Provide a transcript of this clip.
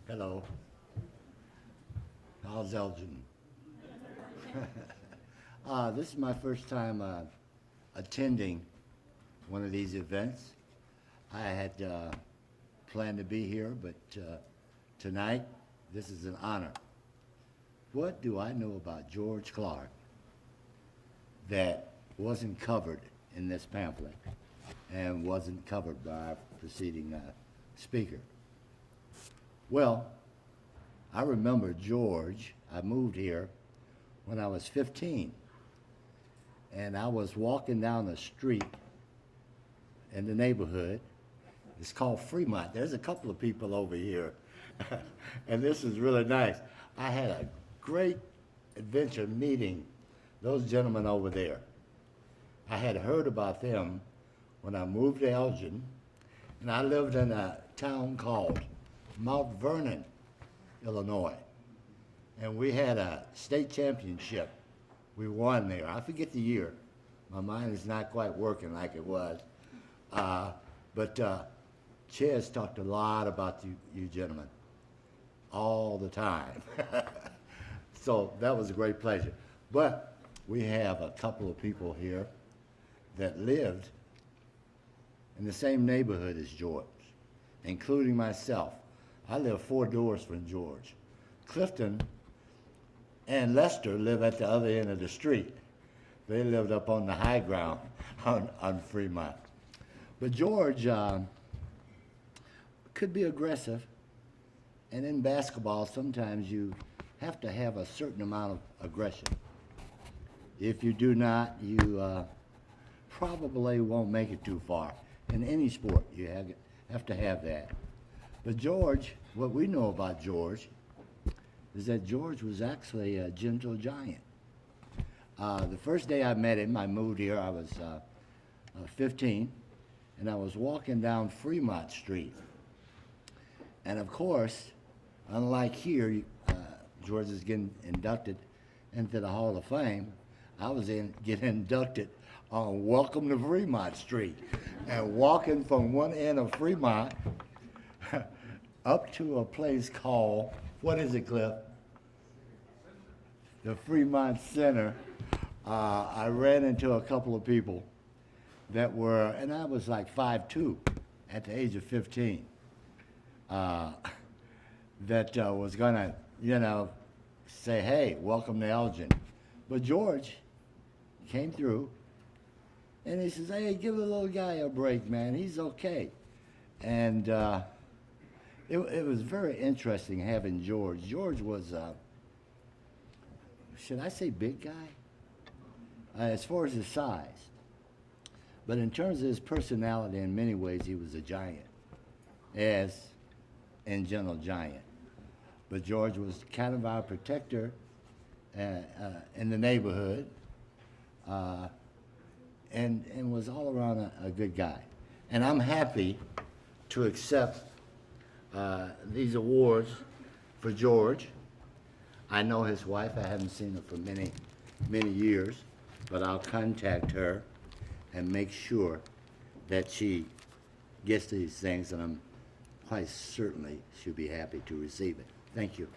Hello. How's Elgin? This is my first time attending one of these events. I had planned to be here, but tonight, this is an honor. What do I know about George Clark that wasn't covered in this pamphlet and wasn't covered by our preceding speaker? Well, I remember George. I moved here when I was 15, and I was walking down the street in the neighborhood. It's called Fremont. There's a couple of people over here, and this is really nice. I had a great adventure meeting those gentlemen over there. I had heard about them when I moved to Elgin, and I lived in a town called Mount Vernon, Illinois. And we had a state championship. We won there. I forget the year. My mind is not quite working like it was. But Ches talked a lot about you gentlemen all the time. So that was a great pleasure. But we have a couple of people here that lived in the same neighborhood as George, including myself. I live 4 doors from George. Clifton and Lester live at the other end of the street. They lived up on the high ground on Fremont. But George could be aggressive, and in basketball, sometimes you have to have a certain amount of aggression. If you do not, you probably won't make it too far. In any sport, you have to have that. But George, what we know about George is that George was actually a gentle giant. The first day I met him, I moved here, I was 15, and I was walking down Fremont Street. And of course, unlike here, George is getting inducted into the Hall of Fame. I was getting inducted on Welcome to Fremont Street. And walking from one end of Fremont up to a place called, what is it, Cliff? The Fremont Center. I ran into a couple of people that were, and I was like 5'2" at the age of 15, that was gonna, say, hey, welcome to Elgin. But George came through, and he says, hey, give the little guy a break, man, he's okay. And it was very interesting having George. George was, should I say big guy? As far as his size. But in terms of his personality, in many ways, he was a giant, as in general giant. But George was kind of our protector in the neighborhood, and was all around a good guy. And I'm happy to accept these awards for George. I know his wife. I haven't seen her for many, many years, but I'll contact her and make sure that she gets these things, and I'm quite certainly she'll be happy to receive it. Thank you.